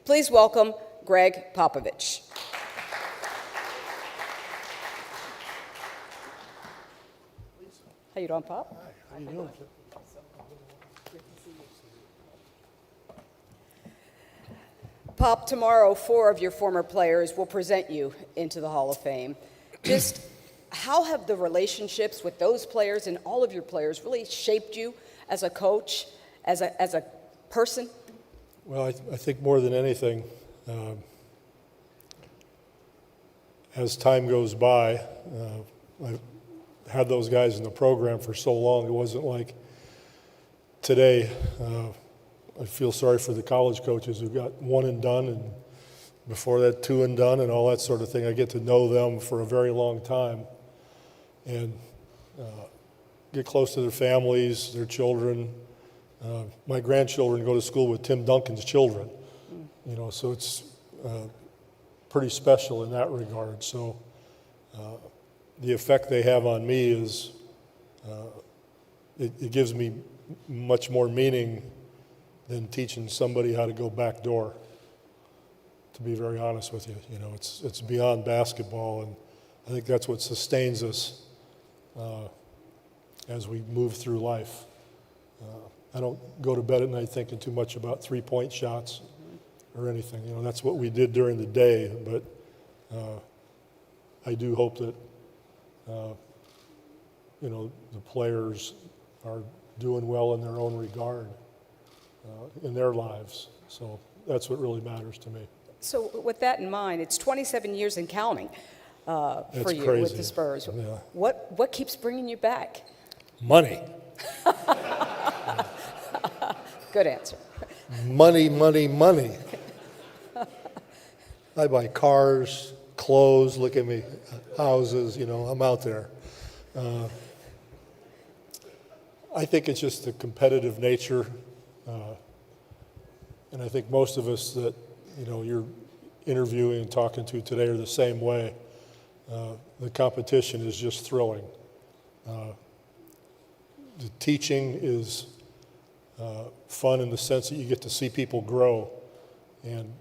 Please welcome Gregg Popovich. How you doing, Pop? Hi, how you doing? Pop, tomorrow 4 of your former players will present you into the Hall of Fame. Just how have the relationships with those players and all of your players really shaped you as a coach, as a person? Well, I think more than anything, as time goes by, I've had those guys in the program for so long. It wasn't like today. I feel sorry for the college coaches who got one and done, and before that 2 and done, and all that sort of thing. I get to know them for a very long time, and get close to their families, their children. My grandchildren go to school with Tim Duncan's children, you know, so it's pretty special in that regard. So the effect they have on me is, it gives me much more meaning than teaching somebody how to go back door, to be very honest with you. You know, it's beyond basketball, and I think that's what sustains us as we move through life. I don't go to bed at night thinking too much about three-point shots or anything. You know, that's what we did during the day, but I do hope that, you know, the players are doing well in their own regard in their lives. So that's what really matters to me. So with that in mind, it's 27 years and counting for you crazy. With the Spurs. Yeah. What keeps bringing you back? Money. Good answer. Money, money, money. I buy cars, clothes, look at me, houses, you know, I'm out there. I think it's just the competitive nature, and I think most of us that, you know, you're interviewing and talking to today are the same way. The competition is just thrilling. The teaching is fun in the sense that you get to see people grow, and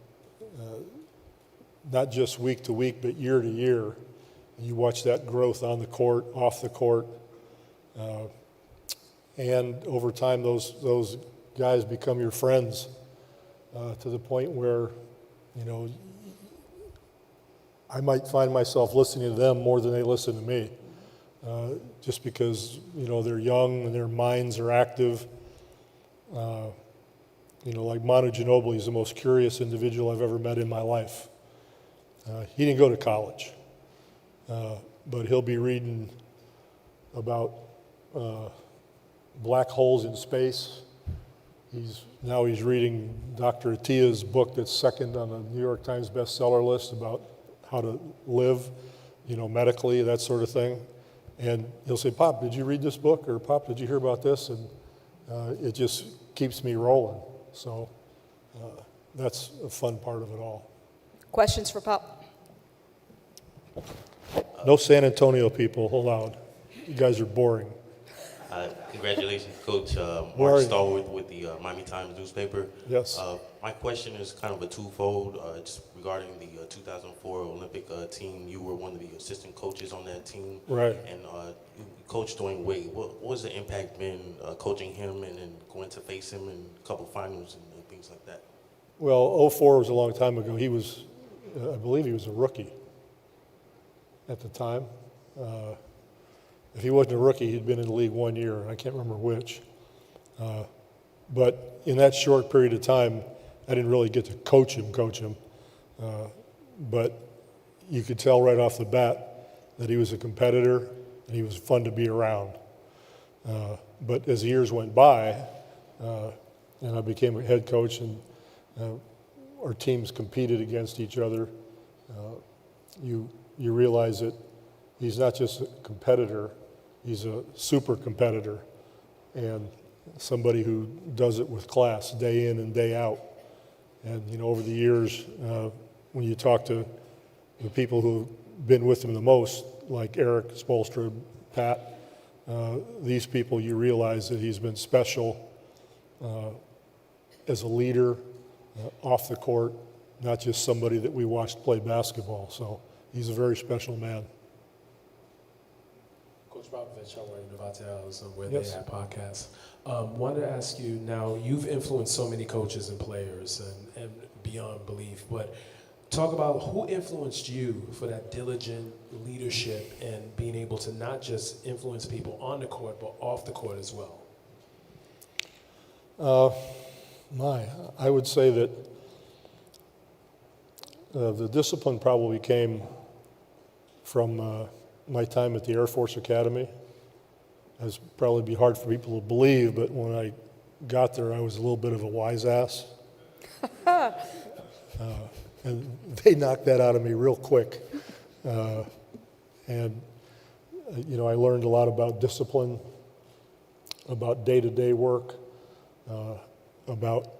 not just week to week, but year to year. And you watch that growth on the court, off the court, and over time those guys become your friends to the point where, you know, I might find myself listening to them more than they listen to me, just because, you know, they're young and their minds are active. You know, like Manu Ginobili is the most curious individual I've ever met in my life. He didn't go to college, but he'll be reading about black holes in space. He's reading Dr. Attia's book that's second on the New York Times bestseller list about how to live, you know, medically, that sort of thing. And he'll say, "Pop, did you read this book?" Or, "Pop, did you hear about this?" And it just keeps me rolling. So that's a fun part of it all. Questions for Pop? No San Antonio people allowed. You guys are boring. Congratulations, Coach. Where are Mark you? Stallworth with the Miami Times newspaper. Yes. My question is kind of a twofold, just regarding the 2004 Olympic team. You were one of the assistant coaches on that team. Right. And you coached Dwyane Wade. What was the impact been coaching him and then going to face him in a couple finals and things like that? Well, 04 was a long time ago. He was, I believe he was a rookie at the time. If he wasn't a rookie, he'd been in the league 1 year. I can't remember which. But in that short period of time, I didn't really get to coach him. But you could tell right off the bat that he was a competitor and he was fun to be around. But as the years went by, and I became a head coach, and our teams competed against each other, you realize that he's not just a competitor, he's a super competitor, and somebody who does it with class day in and day out. And, you know, over the years, when you talk to the people who've been with him the most, like Eric Spoelstra, Pat, these people, you realize that he's been special as a leader off the court, not just somebody that we watched play basketball. So he's a very special man. Coach Popovich, how are you? Devontae Ellis of Where Yes. They At podcast. Wanted to ask you, now you've influenced so many coaches and players and beyond belief, but talk about who influenced you for that diligent leadership and being able to not just influence people on the court, but off the court as well. I would say that the discipline probably came from my time at the Air Force Academy. It's probably be hard for people to believe, but when I got there, I was a little bit of a wise ass. And they knocked that out of me real quick. And I learned a lot about discipline, about day-to-day work, about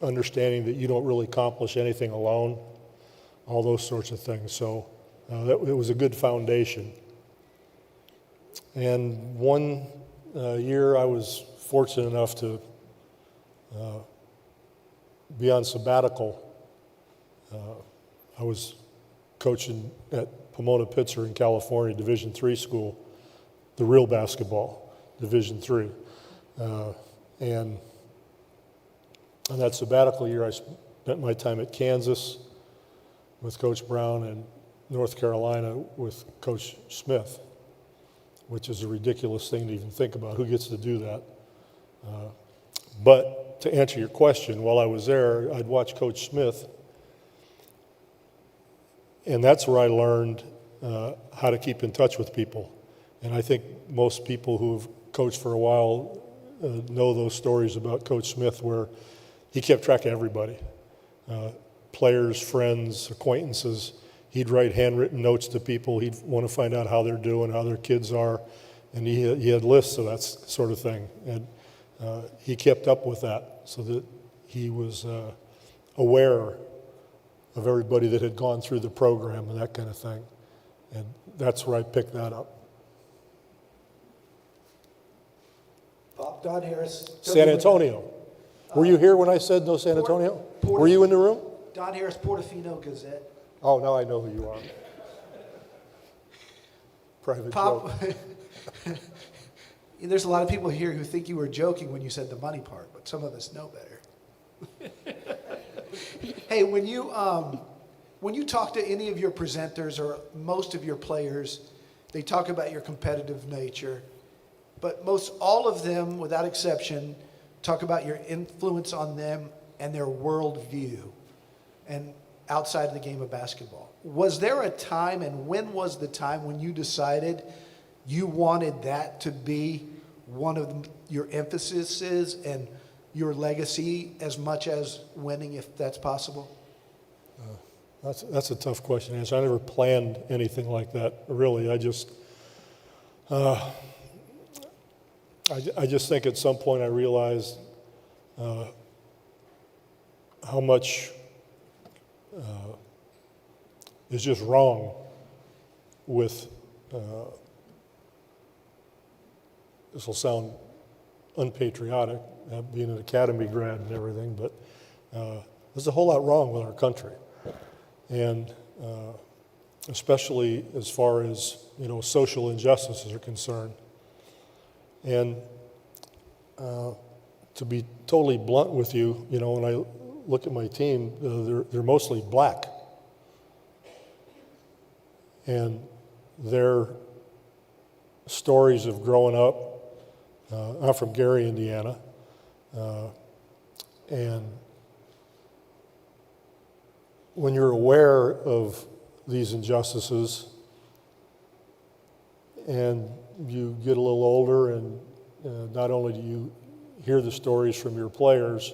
understanding that you don't really accomplish anything alone, all those sorts of things. So it was a good foundation. And one year I was fortunate enough to be on sabbatical. I was coaching at Pomona-Pitzer in California, Division III school, the real basketball, Division III. And on that sabbatical year, I spent my time at Kansas with Coach Brown and North Carolina with Coach Smith, which is a ridiculous thing to even think about. Who gets to do that? But to answer your question, while I was there, I'd watch Coach Smith, and that's where I learned how to keep in touch with people. And I think most people who've coached for a while know those stories about Coach Smith where he kept track of everybody, players, friends, acquaintances. He'd write handwritten notes to people. He'd want to find out how they're doing, how their kids are, and he had lists of that sort of thing. And he kept up with that so that he was aware of everybody that had gone through the program and that kind of thing. And that's where I picked that up. Pop, Don Harris. San Antonio. Were you here when I said no San Antonio? Were you in the room? Don Harris, Portofino Gazette. Oh, now I know who you are. Private Pop, joke. there's a lot of people here who think you were joking when you said the money part, but some of us know better. Hey, when you talk to any of your presenters or most of your players, they talk about your competitive nature, but most all of them, without exception, talk about your influence on them and their worldview and outside of the game of basketball. Was there a time, and when was the time when you decided you wanted that to be one of your emphases and your legacy as much as winning, if that's possible? That's a tough question to answer. I never planned anything like that, really. I just think at some point I realized how much is just wrong with, this will sound unpatriotic, being an academy grad and everything, but there's a whole lot wrong with our country. And especially as far as, social injustices are concerned. And to be totally blunt with you, when I look at my team, they're mostly black. And their stories of growing up, I'm from Gary, Indiana, and when you're aware of these injustices and you get a little older and not only do you hear the stories from your players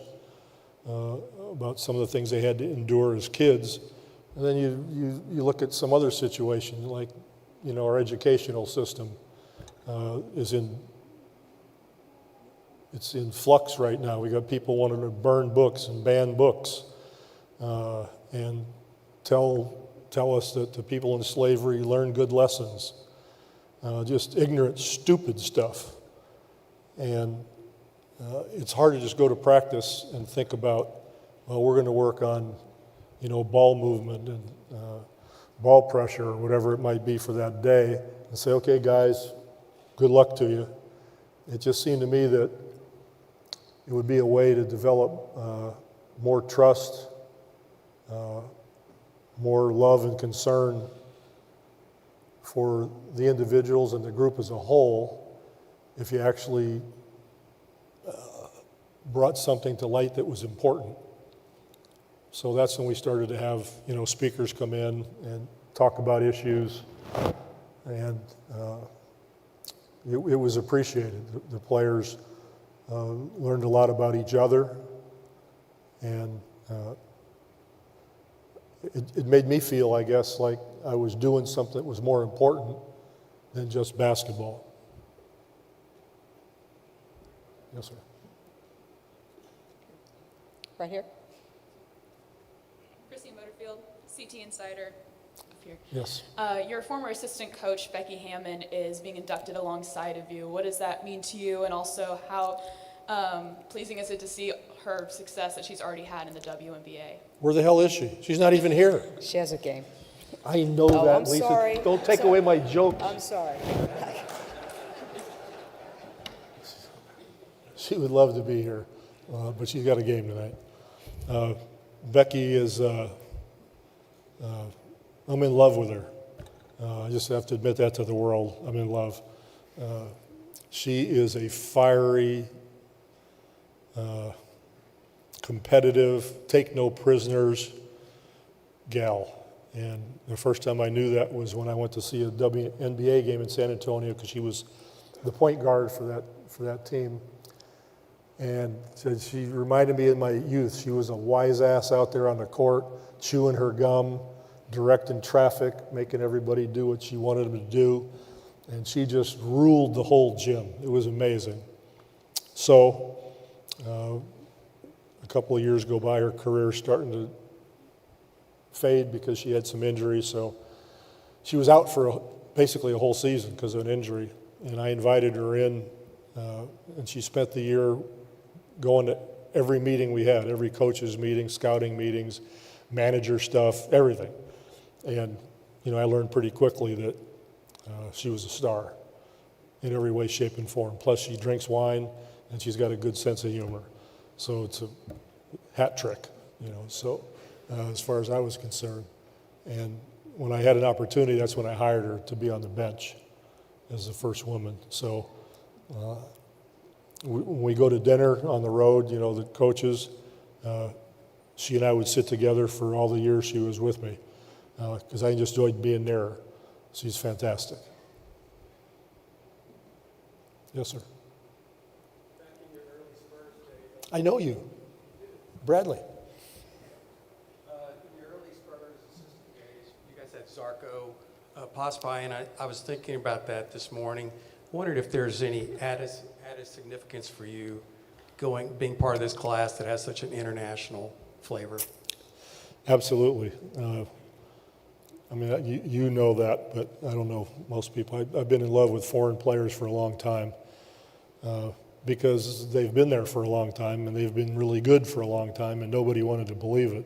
about some of the things they had to endure as kids, and then you look at some other situation like, our educational system it's in flux right now. We got people wanting to burn books and ban books. And tell us that the people in slavery learned good lessons. Just ignorant, stupid stuff. And it's hard to just go to practice and think about, well, we're going to work on ball movement and ball pressure or whatever it might be for that day, and say, okay, guys, good luck to you. It just seemed to me that it would be a way to develop more trust, more love and concern for the individuals and the group as a whole if you actually brought something to light that was important. So that's when we started to have, speakers come in and talk about issues, and it was appreciated. The players learned a lot about each other, and it made me feel, I guess, like I was doing something that was more important than just basketball. Yes, sir. Right here. Chrissy Motorfield, CT Insider, up here. Yes. Your former assistant coach, Becky Hammon, is being inducted alongside of you. What does that mean to you? And also, how pleasing is it to see her success that she's already had in the WNBA? Where the hell is she? She's not even here. She has a game. I know Oh, that, I'm Lisa. sorry. Don't I'm take sorry. away my jokes. I'm sorry. She would love to be here, but she's got a game tonight. Becky is, I'm in love with her. I just have to admit that to the world. I'm in love. She is a fiery, competitive, take no prisoners gal. And the first time I knew that was when I went to see a WNBA game in San Antonio, because she was the point guard for that team. And she reminded me of my youth. She was a wise ass out there on the court, chewing her gum, directing traffic, making everybody do what she wanted them to do. And she just ruled the whole gym. It was amazing. So a couple of years go by, her career starting to fade because she had some injuries. So she was out for basically a whole season because of an injury. And I invited her in, and she spent the year going to every meeting we had, every coach's meeting, scouting meetings, manager stuff, everything. And, I learned pretty quickly that she was a star in every way, shape, and form. Plus, she drinks wine, and she's got a good sense of humor. So it's a hat trick, so as far as I was concerned. And when I had an opportunity, that's when I hired her to be on the bench as the first woman. So when we go to dinner on the road, the coaches, she and I would sit together for all the years she was with me because I just enjoyed being near her. She's fantastic. Yes, sir. Back in your early Spurs days, I know you. Bradley. in your early Spurs assistant days, you guys had Zarko, Pospai, and I was thinking about that this morning. Wondered if there's any added significance for you being part of this class that has such an international flavor. Absolutely. You know that, but I don't know most people. I've been in love with foreign players for a long time because they've been there for a long time and they've been really good for a long time and nobody wanted to believe it.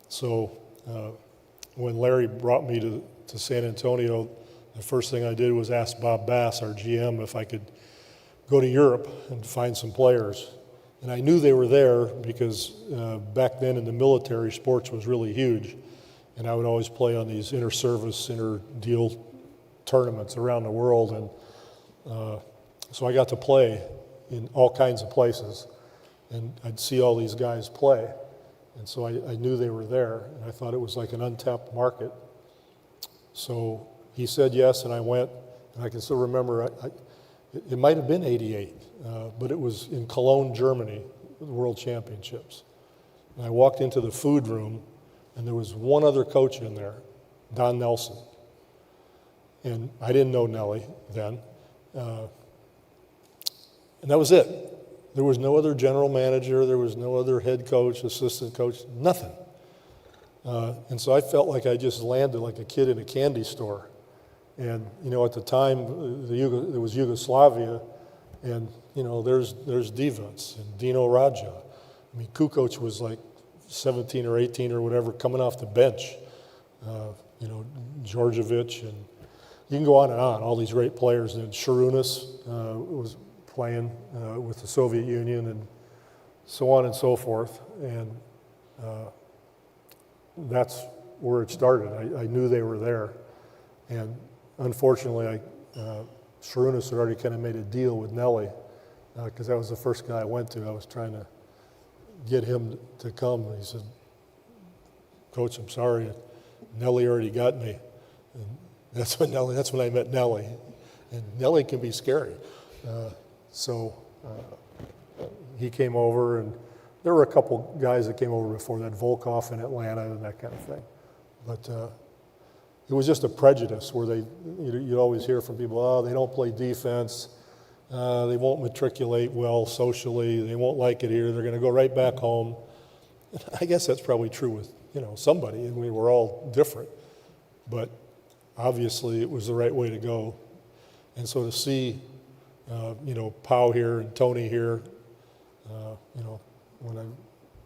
So when Larry brought me to San Antonio, the first thing I did was ask Bob Bass, our GM, if I could go to Europe and find some players. And I knew they were there because back then in the military, sports was really huge. And I would always play on these inter-service, inter-deal tournaments around the world. And so I got to play in all kinds of places. And I'd see all these guys play. And so I knew they were there. And I thought it was like an untapped market. So he said yes, and I went. And I can still remember, it might have been 88, but it was in Cologne, Germany, the World Championships. And I walked into the food room, and there was one other coach in there, Don Nelson. And I didn't know Nelly then. And that was it. There was no other general manager. There was no other head coach, assistant coach, nothing. And so I felt like I just landed like a kid in a candy store. And, at the time, there was Yugoslavia, and, there's Divac and Dino Radja. Kukoc was like 17 or 18 or whatever, coming off the bench. You know, Djordjevic, and you can go on and on, all these great players. And Sharunas was playing with the Soviet Union, and so on and so forth. And that's where it started. I knew they were there. And unfortunately, Sharunas had already kind of made a deal with Nelly, because that was the first guy I went to. I was trying to get him to come. And he said, "Coach, I'm sorry, Nelly already got me." And that's when I met Nelly. And Nelly can be scary. So he came over, and there were a couple guys that came over before that, Volkov in Atlanta and that kind of thing. But it was just a prejudice where you'd always hear from people, oh, they don't play defense, they won't matriculate well socially, they won't like it here, they're going to go right back home. I guess that's probably true with, somebody, and we were all different. But obviously it was the right way to go. And so to see, Pau here and Tony here, when I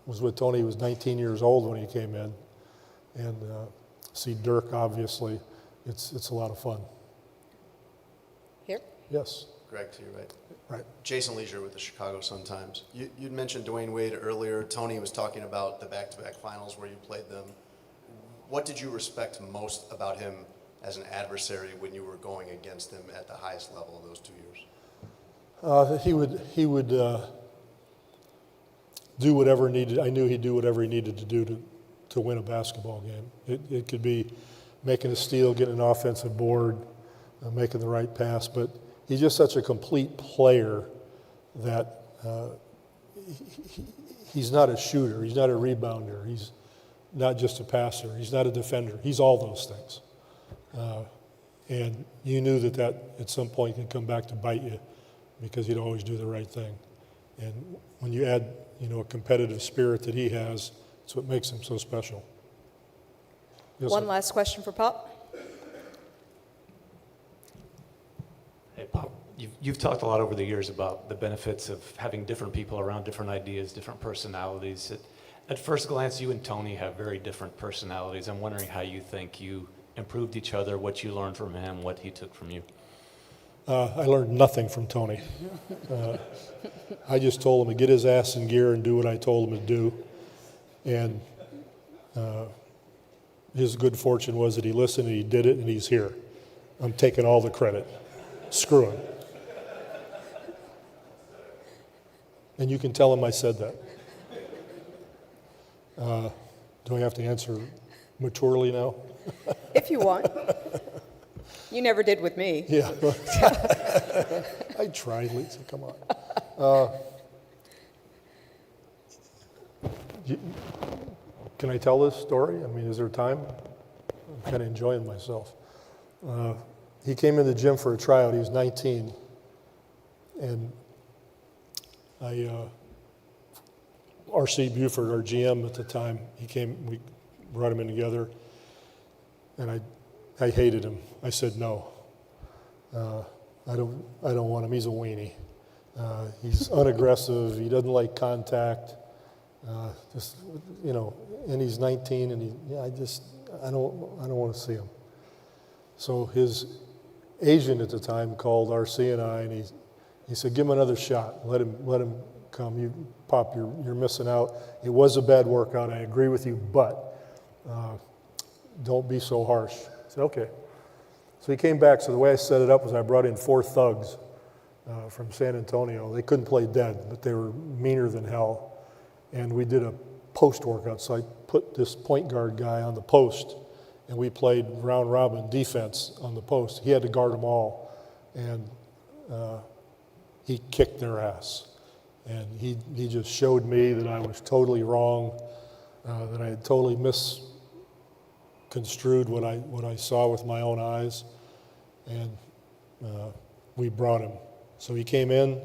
was with Tony, he was 19 years old when he came in. And see Dirk, obviously, it's a lot of fun. Here? Yes. Greg, to your right. Right. Jason Leisure with the Chicago Sun-Times. You'd mentioned Dwyane Wade earlier. Tony was talking about the back-to-back finals where you played them. What did you respect most about him as an adversary when you were going against him at the highest level of those 2 years? He would do whatever needed. I knew he'd do whatever he needed to do to win a basketball game. It could be making a steal, getting an offensive board, making the right pass, but he's just such a complete player that he's not a shooter, he's not a rebounder, he's not just a passer, he's not a defender, he's all those things. And you knew that at some point could come back to bite you because he'd always do the right thing. And when you add, a competitive spirit that he has, it's what makes him so special. Yes, One sir. last question for Pop. Hey, Pop, you've talked a lot over the years about the benefits of having different people around, different ideas, different personalities. At first glance, you and Tony have very different personalities. I'm wondering how you think you improved each other, what you learned from him, what he took from you. I learned nothing from Tony. I just told him to get his ass in gear and do what I told him to do. And his good fortune was that he listened and he did it and he's here. I'm taking all the credit. Screw him. And you can tell him I said that. Do I have to answer maturely now? If you want. You never did with me. Yeah. I tried, Lisa, come on. Can I tell this story? I mean, is there time? I'm kind of enjoying myself. He came in the gym for a tryout. He was 19. And R.C. Buford, our GM at the time, he came, we brought him in together, and I hated him. I said, no, I don't want him. He's a weenie. He's unaggressive. He doesn't like contact. And he's 19, and I don't want to see him. So his agent at the time called RC and I, and he said, give him another shot. Let him come. You, Pop, you're missing out. It was a bad workout. I agree with you, but don't be so harsh. I said, okay. So he came back. So the way I set it up was I brought in 4 thugs from San Antonio. They couldn't play dead, but they were meaner than hell. And we did a post workout. So I put this point guard guy on the post, and we played round robin defense on the post. He had to guard them all, and he kicked their ass. And he just showed me that I was totally wrong, that I had totally misconstrued what I saw with my own eyes, and we brought him. So he came in,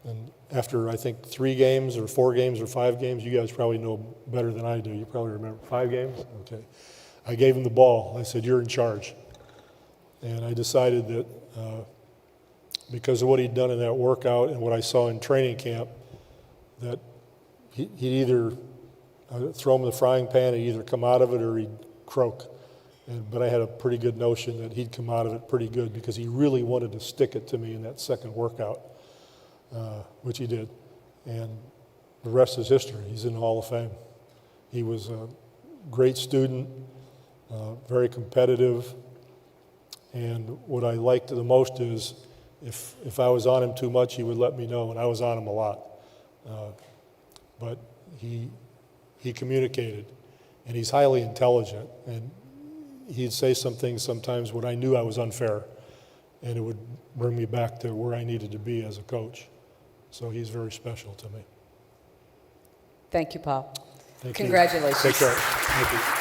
and after I think 3 games or 4 games or 5 games, you guys probably know better than I do. You probably remember 5 games? Okay. I gave him the ball. I said, you're in charge. And I decided that because of what he'd done in that workout and what I saw in training camp, that he'd either I'd throw him in the frying pan, he'd either come out of it or he'd croak. But I had a pretty good notion that he'd come out of it pretty good because he really wanted to stick it to me in that second workout, which he did. And the rest is history. He's in the Hall of Fame. He was a great student, very competitive, and what I liked the most is if I was on him too much, he would let me know, and I was on him a lot. But he communicated, and he's highly intelligent, and he'd say some things sometimes when I knew I was unfair, and it would bring me back to where I needed to be as a coach. So he's very special to me. Thank you, Pop. Thank you. Congratulations. Take care. Thank you.